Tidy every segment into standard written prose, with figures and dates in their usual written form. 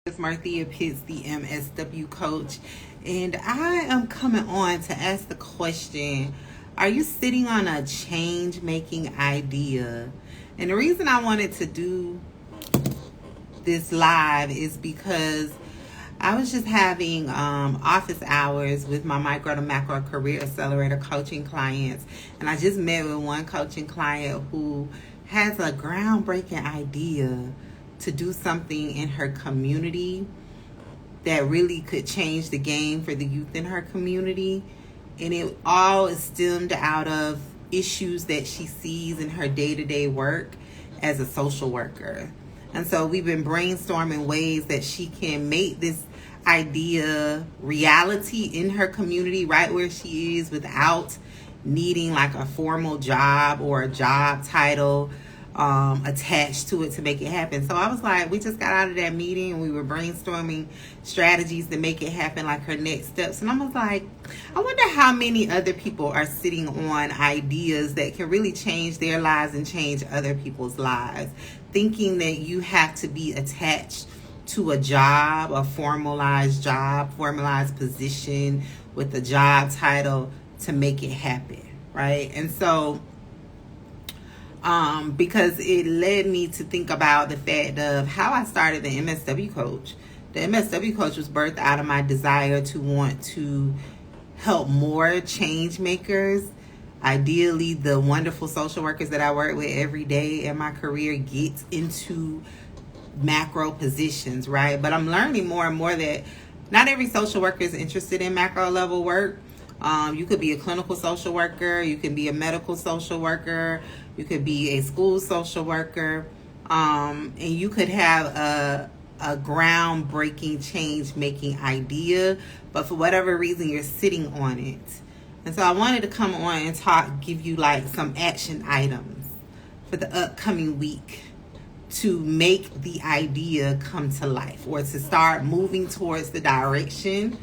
It's Marthea Pitts, the MSW coach, and I am coming on to ask the question, are you sitting on a change-making idea? And the reason I wanted to do this live is because I was just having office hours with my micro to macro career accelerator coaching clients, and I just met with one coaching client who has a groundbreaking idea to do something in her community that really could change the game for the youth in her community. And it all is stemmed out of issues that she sees in her day-to-day work as a social worker. And so we've been brainstorming ways that she can make this idea reality in her community right where she is without needing like a formal job or a job title attached to it to make it happen. So I was like, we just got out of that meeting and we were brainstorming strategies to make it happen, like her next steps. And I was like, I wonder how many other people are sitting on ideas that can really change their lives and change other people's lives, thinking that you have to be attached to a job, a formalized position with a job title to make it happen, right? And so because it led me to think about the fact of how I started the MSW coach. The MSW coach was birthed out of my desire to want to help more change makers, ideally the wonderful social workers that I work with every day in my career, get into macro positions, right? But I'm learning more and more that not every social worker is interested in macro level work. You could be a clinical social worker, you can be a medical social worker, you could be a school social worker, and you could have a groundbreaking change-making idea, but for whatever reason you're sitting on it. And so I wanted to come on and give you like some action items for the upcoming week to make the idea come to life, or to start moving towards the direction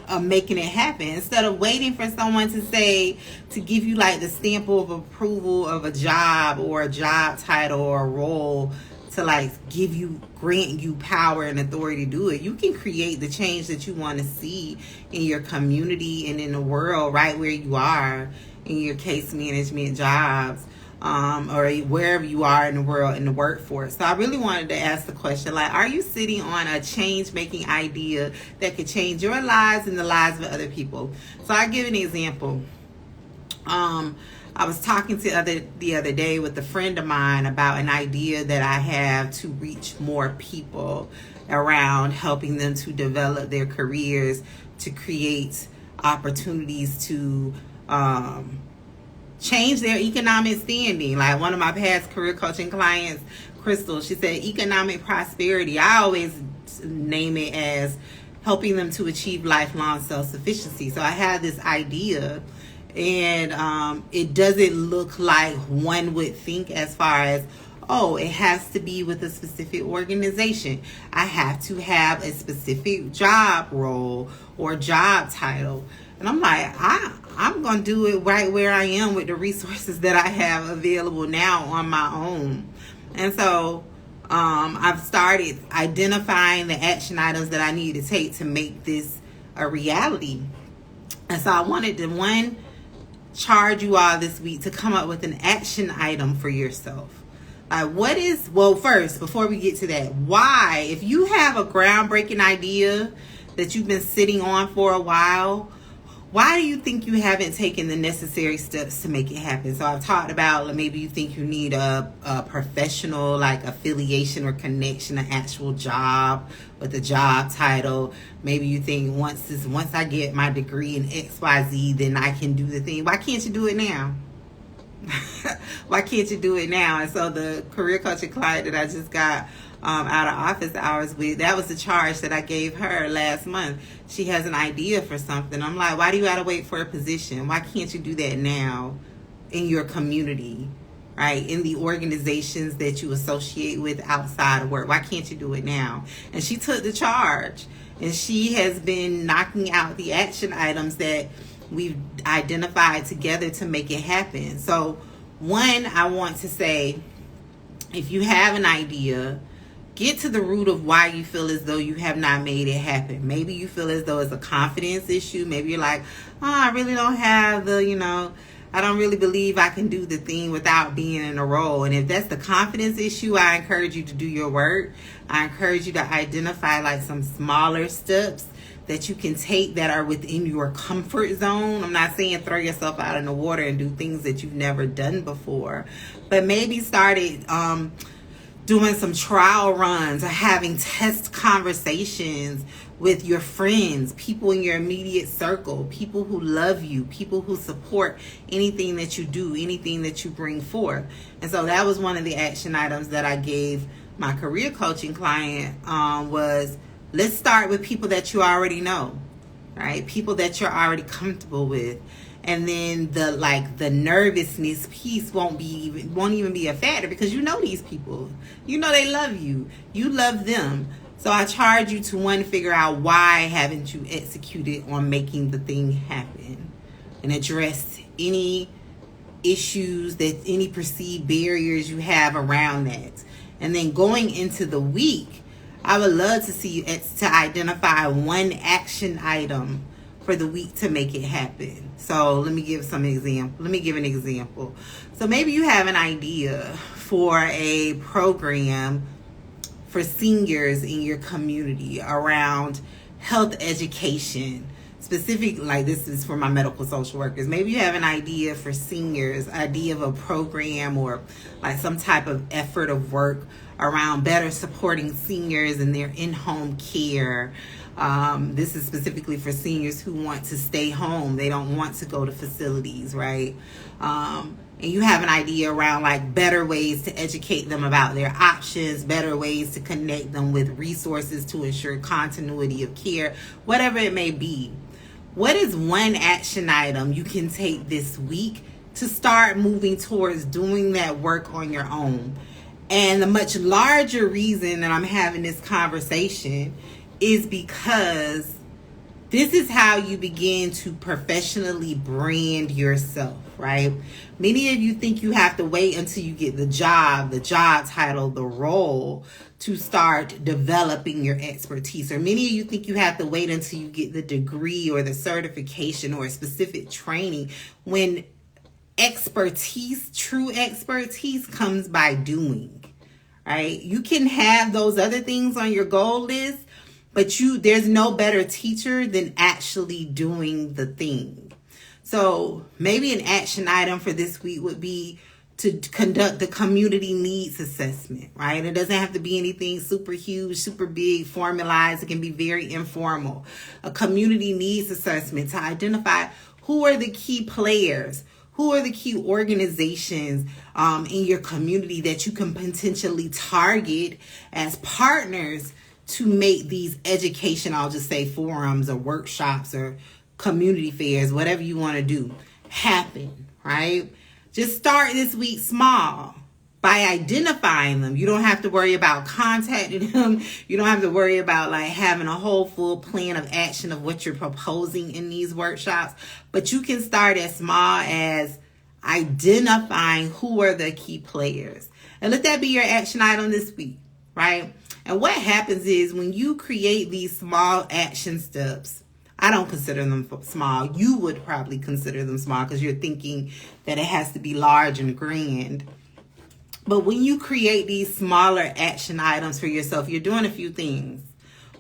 of making it happen, instead of waiting for someone to give you like the stamp of approval of a job or a job title or a role to like grant you power and authority to do it. You can create the change that you want to see in your community and in the world right where you are in your case management jobs, or wherever you are in the world, in the workforce. So I really wanted to ask the question, like, are you sitting on a change-making idea that could change your lives and the lives of other people? So I'll give an example. I was talking the other day with a friend of mine about an idea that I have to reach more people around helping them to develop their careers, to create opportunities to change their economic standing. Like one of my past career coaching clients, Crystal, she said economic prosperity. I always name it as helping them to achieve lifelong self-sufficiency. So I had this idea, and it doesn't look like one would think as far as, oh, it has to be with a specific organization. I have to have a specific job role or job title. And I'm like, I'm going to do it right where I am with the resources that I have available now on my own. And so I've started identifying the action items that I need to take to make this a reality. And so I wanted to, charge you all this week to come up with an action item for yourself. First, before we get to that, why, if you have a groundbreaking idea that you've been sitting on for a while, why do you think you haven't taken the necessary steps to make it happen? So I've talked about maybe you think you need a professional like affiliation or connection, an actual job with a job title. Maybe you think once I get my degree in XYZ, then I can do the thing. Why can't you do it now? Why can't you do it now? And so the career coaching client that I just got out of office hours with, that was the charge that I gave her last month. She has an idea for something. I'm like, why do you gotta wait for a position? Why can't you do that now in your community, right? In the organizations that you associate with outside of work. Why can't you do it now? And she took the charge, and she has been knocking out the action items that we've identified together to make it happen. So one, I want to say, if you have an idea, Get to the root of why you feel as though you have not made it happen. Maybe you feel as though it's a confidence issue. Maybe you're like, oh, I really don't have the, I don't really believe I can do the thing without being in a role. And if that's the confidence issue, I encourage you to do your work. I encourage you to identify like some smaller steps that you can take that are within your comfort zone. I'm not saying throw yourself out in the water and do things that you've never done before, but maybe started doing some trial runs or having test conversations with your friends, people in your immediate circle, people who love you, people who support anything that you do, anything that you bring forth. And so that was one of the action items that I gave my career coaching client, was let's start with people that you already know, right? People that you're already comfortable with. And then the nervousness piece won't even be a factor, because you know these people. You know they love you. You love them. So I charge you to figure out why haven't you executed on making the thing happen, and address any issues, any perceived barriers you have around that. And then going into the week, I would love to see you to identify one action item for the week to make it happen. So let me give an example. So maybe you have an idea for a program for seniors in your community around health education. Specific, like this is for my medical social workers. Maybe you have an idea for seniors, idea of a program or like some type of effort of work around better supporting seniors in their in-home care. This is specifically for seniors who want to stay home. They don't want to go to facilities, right? And you have an idea around like better ways to educate them about their options, better ways to connect them with resources to ensure continuity of care, whatever it may be. What is one action item you can take this week to start moving towards doing that work on your own? And the much larger reason that I'm having this conversation is because this is how you begin to professionally brand yourself, right? Many of you think you have to wait until you get the job title, the role, to start developing your expertise. Or many of you think you have to wait until you get the degree or the certification or a specific training, when true expertise comes by doing, right? You can have those other things on your goal list, but there's no better teacher than actually doing the thing. So maybe an action item for this week would be to conduct the community needs assessment, right? It doesn't have to be anything super huge, super big, formalized. It can be very informal. A community needs assessment to identify who are the key players, who are the key organizations in your community that you can potentially target as partners to make these education, I'll just say forums or workshops or community fairs, whatever you want to do, happen, right? Just start this week small by identifying them. You don't have to worry about contacting them. You don't have to worry about like having a whole full plan of action of what you're proposing in these workshops. But you can start as small as identifying who are the key players. And let that be your action item this week, right? And what happens is when you create these small action steps, I don't consider them small. You would probably consider them small because you're thinking that it has to be large and grand. But when you create these smaller action items for yourself, you're doing a few things.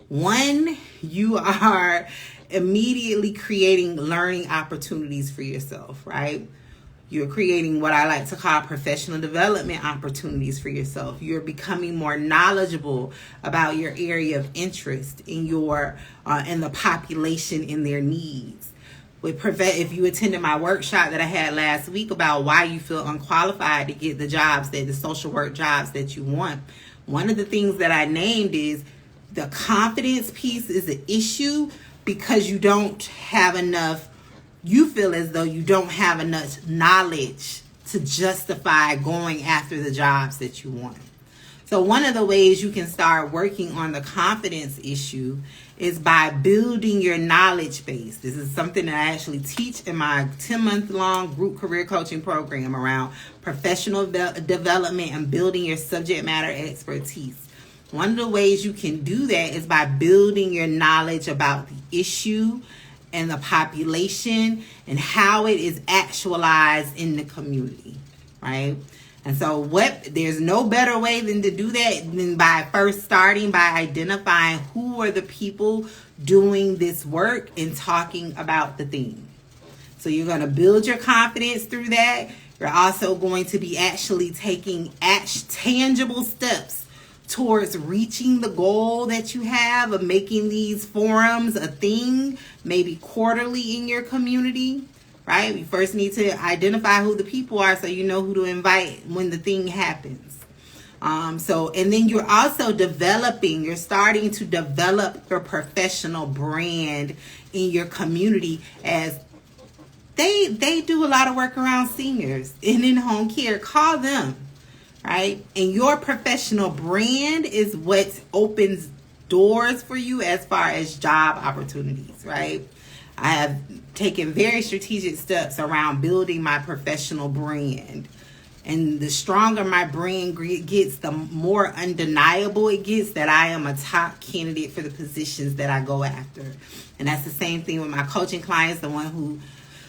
One, you are immediately creating learning opportunities for yourself, right? You're creating what I like to call professional development opportunities for yourself. You're becoming more knowledgeable about your area of interest in in the population and their needs. If you attended my workshop that I had last week about why you feel unqualified to get the social work jobs that you want, one of the things that I named is the confidence piece is an issue because you feel as though you don't have enough knowledge to justify going after the jobs that you want. So one of the ways you can start working on the confidence issue is by building your knowledge base. This is something that I actually teach in my 10-month-long group career coaching program around professional development and building your subject matter expertise. One of the ways you can do that is by building your knowledge about the issue and the population and how it is actualized in the community, right? And so there's no better way than to do that than by first starting by identifying who are the people doing this work and talking about the thing. So you're going to build your confidence through that. You're also going to be actually taking tangible steps towards reaching the goal that you have of making these forums a thing, maybe quarterly in your community, right? You first need to identify who the people are so you know who to invite when the thing happens. And then you're also you're starting to develop your professional brand in your community, as they do a lot of work around seniors and in home care. Call them, right? And your professional brand is what opens doors for you as far as job opportunities, right? I have taken very strategic steps around building my professional brand. And the stronger my brand gets, the more undeniable it gets that I am a top candidate for the positions that I go after. And that's the same thing with my coaching clients, the one who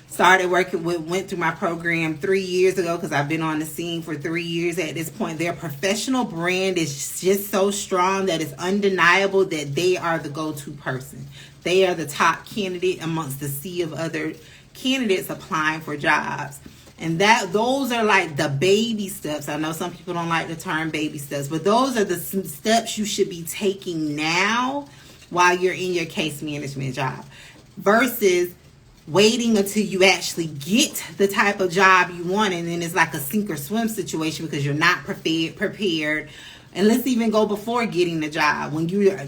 started working with, went through my program 3 years ago, because I've been on the scene for 3 years at this point. Their professional brand is just so strong that it's undeniable that they are the go-to person. They are the top candidate amongst the sea of other candidates applying for jobs. And those are like the baby steps. I know some people don't like the term baby steps, but those are the steps you should be taking now while you're in your case management job, versus waiting until you actually get the type of job you want, and then it's like a sink or swim situation because you're not prepared. And let's even go before getting the job. When you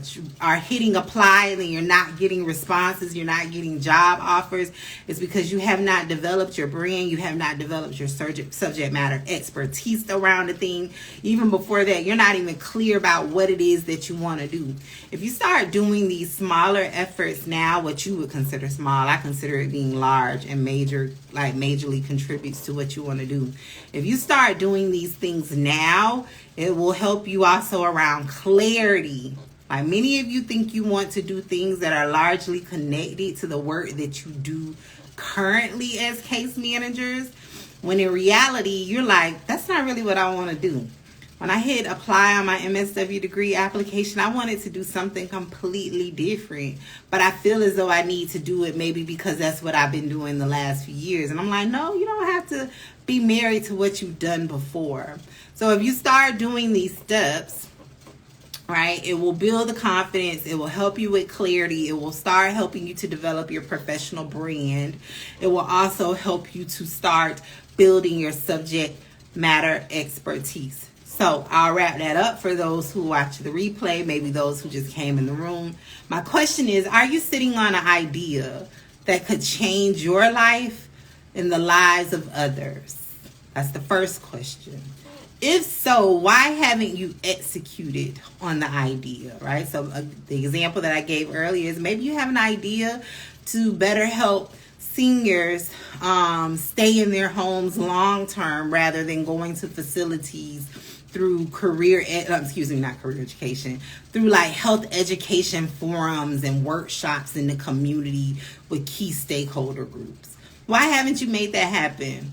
are hitting apply and then you're not getting responses, you're not getting job offers, it's because you have not developed your brand, you have not developed your subject matter expertise around the thing. Even before that, you're not even clear about what it is that you want to do. If you start doing these smaller efforts now, what you would consider small, I consider it being large and majorly contributes to what you want to do. If you start doing these things now, it will help you also around clarity. Like, many of you think you want to do things that are largely connected to the work that you do currently as case managers, when in reality, you're like, that's not really what I want to do. When I hit apply on my MSW degree application, I wanted to do something completely different, but I feel as though I need to do it maybe because that's what I've been doing the last few years. And I'm like, no, you don't have to be married to what you've done before. So if you start doing these steps, right, it will build the confidence. It will help you with clarity. It will start helping you to develop your professional brand. It will also help you to start building your subject matter expertise. So I'll wrap that up for those who watch the replay, maybe those who just came in the room. My question is, are you sitting on an idea that could change your life and the lives of others? That's the first question. If so, why haven't you executed on the idea, right? So the example that I gave earlier is maybe you have an idea to better help seniors stay in their homes long term rather than going to facilities through through like health education forums and workshops in the community with key stakeholder groups. Why haven't you made that happen?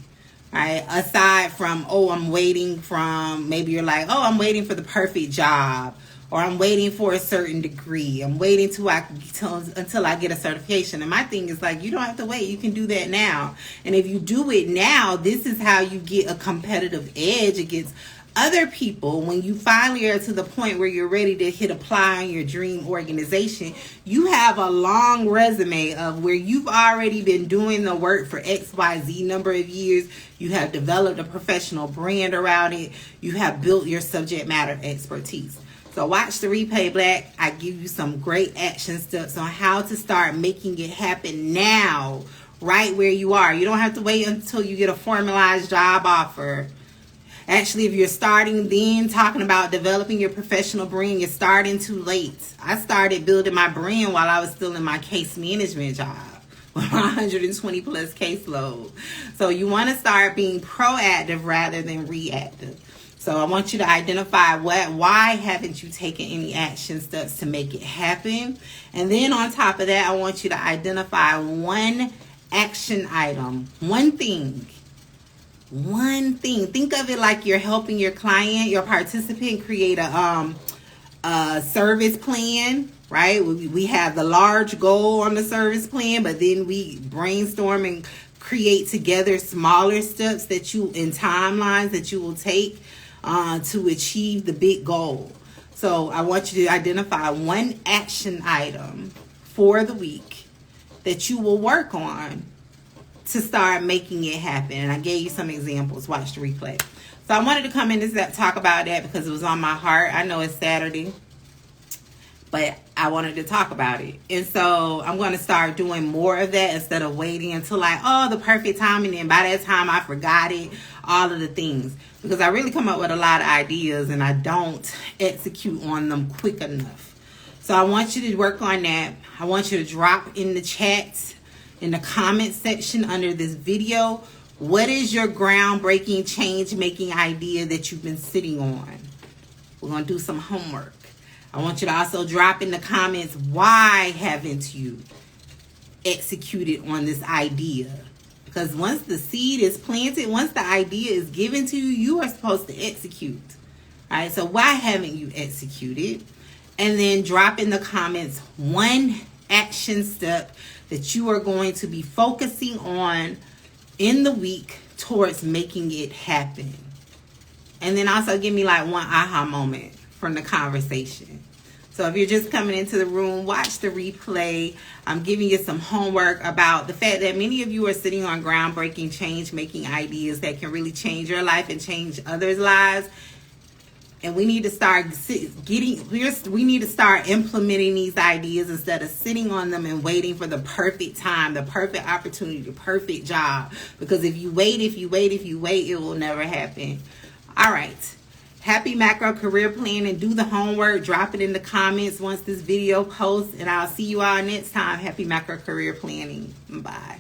Right? Aside from, I'm waiting for the perfect job, or I'm waiting for a certain degree. I'm waiting until I get a certification. And my thing is like, you don't have to wait. You can do that now. And if you do it now, this is how you get a competitive edge against other people. When you finally are to the point where you're ready to hit apply on your dream organization, you have a long resume of where you've already been doing the work for XYZ number of years. You have developed a professional brand around it. You have built your subject matter expertise. So watch the replay back. I give you some great action steps on how to start making it happen now, right where you are. You don't have to wait until you get a formalized job offer. Actually, if you're starting then talking about developing your professional brand, you're starting too late. I started building my brand while I was still in my case management job with my 120 plus caseload. So you want to start being proactive rather than reactive. So I want you to identify why haven't you taken any action steps to make it happen? And then on top of that, I want you to identify one action item, one thing. One thing. Think of it like you're helping your client, your participant create a service plan, right? We have the large goal on the service plan, but then we brainstorm and create together smaller steps that you, in timelines that you will take to achieve the big goal. So I want you to identify one action item for the week that you will work on to start making it happen. And I gave you some examples. Watch the replay. So I wanted to come in and talk about that because it was on my heart. I know it's Saturday, but I wanted to talk about it. And so I'm going to start doing more of that instead of waiting until like, oh, the perfect time. And then by that time I forgot it, all of the things. Because I really come up with a lot of ideas and I don't execute on them quick enough. So I want you to work on that. I want you to drop in the chats, in the comment section under this video, what is your groundbreaking change-making idea that you've been sitting on? We're going to do some homework. I want you to also drop in the comments, why haven't you executed on this idea? Because once the seed is planted, once the idea is given to you, you are supposed to execute. All right, so why haven't you executed? And then drop in the comments one action step that you are going to be focusing on in the week towards making it happen. And then also give me like one aha moment from the conversation. So if you're just coming into the room, watch the replay. I'm giving you some homework about the fact that many of you are sitting on groundbreaking change-making ideas that can really change your life and change others' lives. And we need to start implementing these ideas instead of sitting on them and waiting for the perfect time, the perfect opportunity, the perfect job. Because if you wait, it will never happen. All right. Happy macro career planning. Do the homework. Drop it in the comments once this video posts. And I'll see you all next time. Happy macro career planning. Bye.